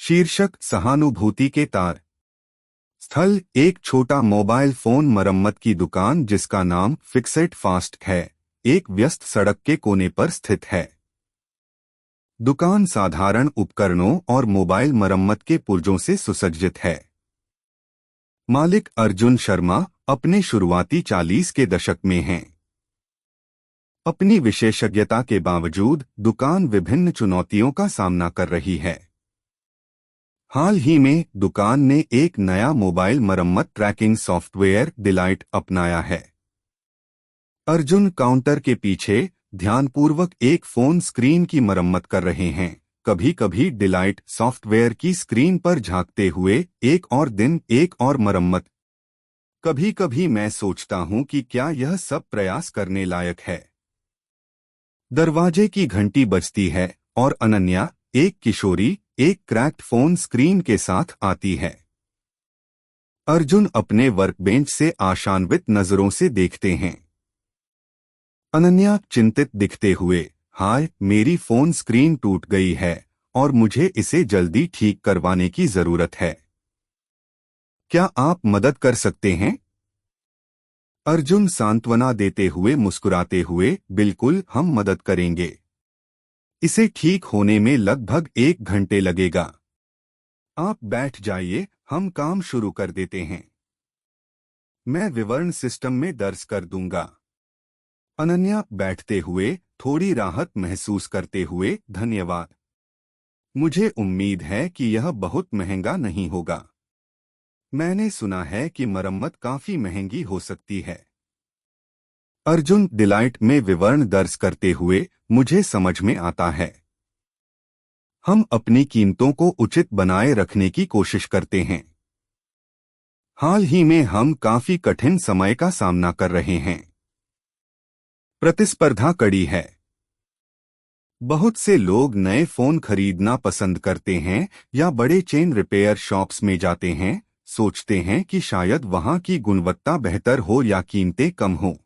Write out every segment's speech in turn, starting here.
शीर्षक सहानुभूति के तार। स्थल एक छोटा मोबाइल फोन मरम्मत की दुकान जिसका नाम फिक्सेट फास्ट है, एक व्यस्त सड़क के कोने पर स्थित है। दुकान साधारण उपकरणों और मोबाइल मरम्मत के पुर्जों से सुसज्जित है। मालिक अर्जुन शर्मा अपने शुरुआती 40 के दशक में हैं। अपनी विशेषज्ञता के बावजूद दुकान विभिन्न चुनौतियों का सामना कर रही है। हाल ही में दुकान ने एक नया मोबाइल मरम्मत ट्रैकिंग सॉफ्टवेयर डिलाइट अपनाया है। अर्जुन काउंटर के पीछे ध्यानपूर्वक एक फोन स्क्रीन की मरम्मत कर रहे हैं, कभी कभी डिलाइट सॉफ्टवेयर की स्क्रीन पर झांकते हुए एक और दिन एक और मरम्मत। कभी कभी मैं सोचता हूं कि क्या यह सब प्रयास करने लायक है। दरवाजे की घंटी बजती है और अनन्या, एक किशोरी, एक क्रैक्ड फोन स्क्रीन के साथ आती है। अर्जुन अपने वर्कबेंच से आशान्वित नजरों से देखते हैं। अनन्या चिंतित दिखते हुए, हाय, मेरी फोन स्क्रीन टूट गई है और मुझे इसे जल्दी ठीक करवाने की जरूरत है। क्या आप मदद कर सकते हैं? अर्जुन सांत्वना देते हुए मुस्कुराते हुए, बिल्कुल, हम मदद करेंगे। इसे ठीक होने में लगभग 1 घंटे लगेगा। आप बैठ जाइए, हम काम शुरू कर देते हैं। मैं विवरण सिस्टम में दर्ज कर दूंगा। अनन्या बैठते हुए थोड़ी राहत महसूस करते हुए, धन्यवाद। मुझे उम्मीद है कि यह बहुत महंगा नहीं होगा। मैंने सुना है कि मरम्मत काफी महंगी हो सकती है। अर्जुन डिलाइट में विवरण दर्ज करते हुए, मुझे समझ में आता है। हम अपनी कीमतों को उचित बनाए रखने की कोशिश करते हैं। हाल ही में हम काफी कठिन समय का सामना कर रहे हैं। प्रतिस्पर्धा कड़ी है। बहुत से लोग नए फोन खरीदना पसंद करते हैं या बड़े चेन रिपेयर शॉप्स में जाते हैं, सोचते हैं कि शायद वहां की गुणवत्ता बेहतर हो या कीमतें कम हो।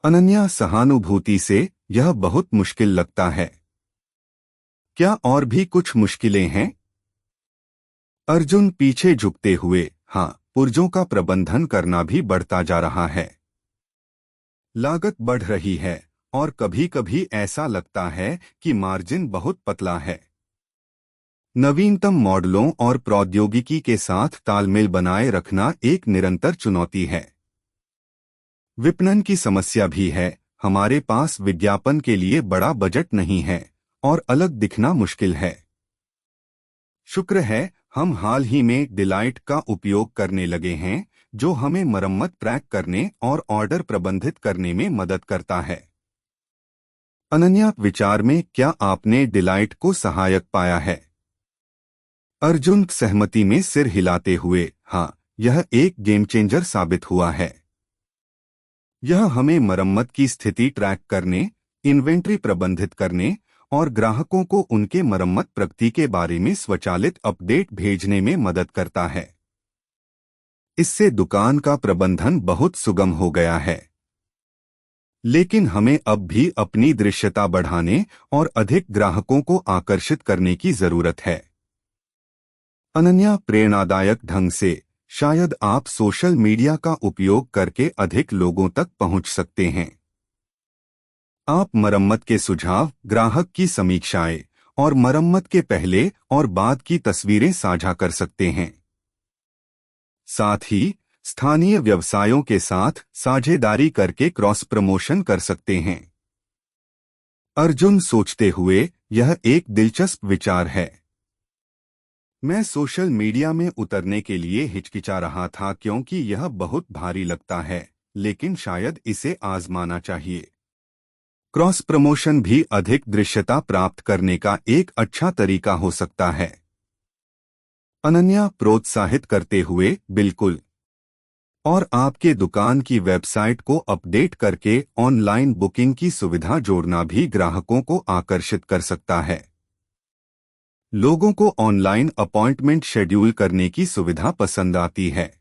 अनन्या सहानुभूति से, यह बहुत मुश्किल लगता है। क्या और भी कुछ मुश्किलें हैं? अर्जुन पीछे झुकते हुए, हाँ, पुर्जों का प्रबंधन करना भी बढ़ता जा रहा है। लागत बढ़ रही है और कभी कभी ऐसा लगता है कि मार्जिन बहुत पतला है। नवीनतम मॉडलों और प्रौद्योगिकी के साथ तालमेल बनाए रखना एक निरंतर चुनौती है। विपणन की समस्या भी है। हमारे पास विज्ञापन के लिए बड़ा बजट नहीं है और अलग दिखना मुश्किल है। शुक्र है हम हाल ही में डिलाइट का उपयोग करने लगे हैं, जो हमें मरम्मत ट्रैक करने और ऑर्डर प्रबंधित करने में मदद करता है। अनन्या, विचार में क्या आपने डिलाइट को सहायक पाया है? अर्जुन सहमति में सिर हिलाते हुए, हाँ, यह एक गेम चेंजर साबित हुआ है। यह हमें मरम्मत की स्थिति ट्रैक करने, इन्वेंट्री प्रबंधित करने और ग्राहकों को उनके मरम्मत प्रगति के बारे में स्वचालित अपडेट भेजने में मदद करता है। इससे दुकान का प्रबंधन बहुत सुगम हो गया है। लेकिन हमें अब भी अपनी दृश्यता बढ़ाने और अधिक ग्राहकों को आकर्षित करने की जरूरत है। अनन्या, प्रेरणादायक ढंग से, शायद आप सोशल मीडिया का उपयोग करके अधिक लोगों तक पहुंच सकते हैं। आप मरम्मत के सुझाव, ग्राहक की समीक्षाएं और मरम्मत के पहले और बाद की तस्वीरें साझा कर सकते हैं। साथ ही स्थानीय व्यवसायों के साथ साझेदारी करके क्रॉस प्रमोशन कर सकते हैं। अर्जुन सोचते हुए, यह एक दिलचस्प विचार है। मैं सोशल मीडिया में उतरने के लिए हिचकिचा रहा था क्योंकि यह बहुत भारी लगता है, लेकिन शायद इसे आजमाना चाहिए। क्रॉस प्रमोशन भी अधिक दृश्यता प्राप्त करने का एक अच्छा तरीका हो सकता है। अनन्या प्रोत्साहित करते हुए, बिल्कुल। और आपके दुकान की वेबसाइट को अपडेट करके ऑनलाइन बुकिंग की सुविधा जोड़ना भी ग्राहकों को आकर्षित कर सकता है। लोगों को ऑनलाइन अपॉइंटमेंट शेड्यूल करने की सुविधा पसंद आती है।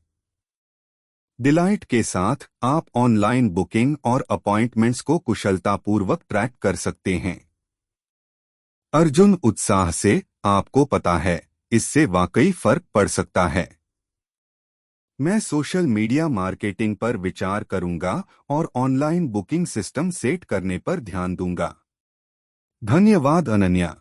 डिलाइट के साथ आप ऑनलाइन बुकिंग और अपॉइंटमेंट्स को कुशलतापूर्वक ट्रैक कर सकते हैं। अर्जुन उत्साह से, आपको पता है, इससे वाकई फर्क पड़ सकता है। मैं सोशल मीडिया मार्केटिंग पर विचार करूंगा और ऑनलाइन बुकिंग सिस्टम सेट करने पर ध्यान दूंगा। धन्यवाद अनन्या।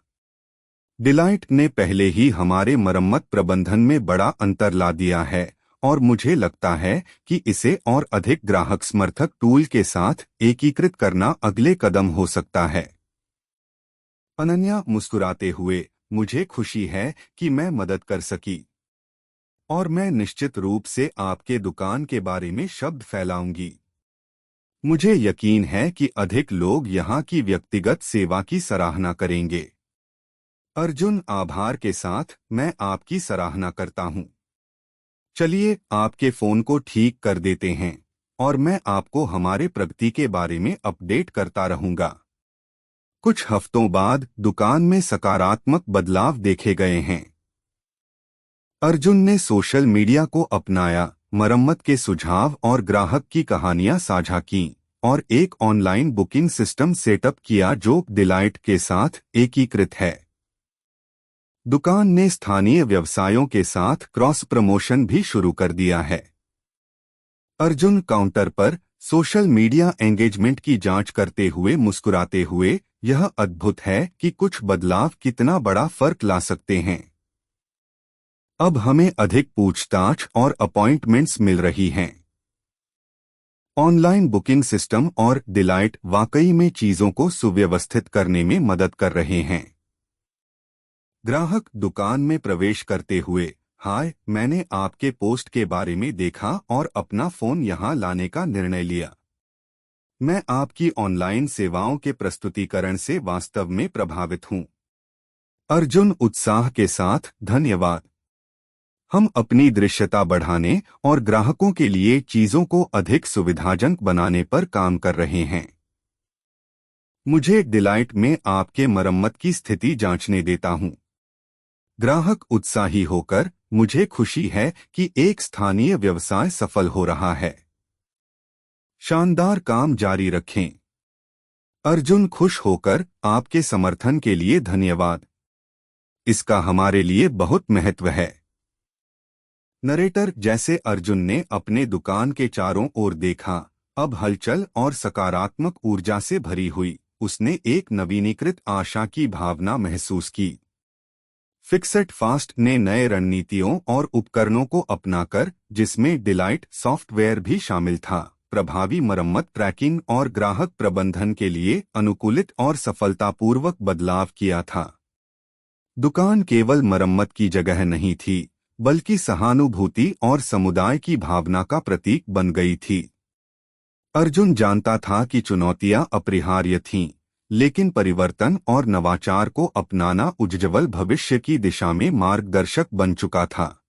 डिलाइट ने पहले ही हमारे मरम्मत प्रबंधन में बड़ा अंतर ला दिया है और मुझे लगता है कि इसे और अधिक ग्राहक समर्थक टूल के साथ एकीकृत करना अगले कदम हो सकता है। अनन्या मुस्कुराते हुए, मुझे खुशी है कि मैं मदद कर सकी और मैं निश्चित रूप से आपके दुकान के बारे में शब्द फैलाऊंगी। मुझे यकीन है कि अधिक लोग यहाँ की व्यक्तिगत सेवा की सराहना करेंगे। अर्जुन, आभार के साथ मैं आपकी सराहना करता हूँ। चलिए आपके फोन को ठीक कर देते हैं और मैं आपको हमारे प्रगति के बारे में अपडेट करता रहूंगा। कुछ हफ्तों बाद दुकान में सकारात्मक बदलाव देखे गए हैं। अर्जुन ने सोशल मीडिया को अपनाया, मरम्मत के सुझाव और ग्राहक की कहानियां साझा की और एक ऑनलाइन बुकिंग सिस्टम सेटअप किया जो डिलाइट के साथ एकीकृत है। दुकान ने स्थानीय व्यवसायों के साथ क्रॉस प्रमोशन भी शुरू कर दिया है। अर्जुन काउंटर पर सोशल मीडिया एंगेजमेंट की जांच करते हुए मुस्कुराते हुए, यह अद्भुत है कि कुछ बदलाव कितना बड़ा फर्क ला सकते हैं। अब हमें अधिक पूछताछ और अपॉइंटमेंट्स मिल रही हैं। ऑनलाइन बुकिंग सिस्टम और डिलाइट वाकई में चीजों को सुव्यवस्थित करने में मदद कर रहे हैं। ग्राहक दुकान में प्रवेश करते हुए, हाय, मैंने आपके पोस्ट के बारे में देखा और अपना फोन यहां लाने का निर्णय लिया। मैं आपकी ऑनलाइन सेवाओं के प्रस्तुतिकरण से वास्तव में प्रभावित हूं। अर्जुन उत्साह के साथ, धन्यवाद। हम अपनी दृश्यता बढ़ाने और ग्राहकों के लिए चीजों को अधिक सुविधाजनक बनाने पर काम कर रहे हैं। मुझे डिलाइट में आपके मरम्मत की स्थिति जांचने देता हूं। ग्राहक उत्साही होकर, मुझे खुशी है कि एक स्थानीय व्यवसाय सफल हो रहा है। शानदार काम जारी रखें। अर्जुन खुश होकर, आपके समर्थन के लिए धन्यवाद। इसका हमारे लिए बहुत महत्व है। नरेटर, जैसे अर्जुन ने अपने दुकान के चारों ओर देखा, अब हलचल और सकारात्मक ऊर्जा से भरी हुई, उसने एक नवीनीकृत आशा की भावना महसूस की। फिक्सट फास्ट ने नए रणनीतियों और उपकरणों को अपनाकर, जिसमें डिलाइट सॉफ्टवेयर भी शामिल था, प्रभावी मरम्मत ट्रैकिंग और ग्राहक प्रबंधन के लिए अनुकूलित और सफलतापूर्वक बदलाव किया था। दुकान केवल मरम्मत की जगह नहीं थी, बल्कि सहानुभूति और समुदाय की भावना का प्रतीक बन गई थी। अर्जुन जानता था कि चुनौतियां अपरिहार्य थीं, लेकिन परिवर्तन और नवाचार को अपनाना उज्ज्वल भविष्य की दिशा में मार्गदर्शक बन चुका था।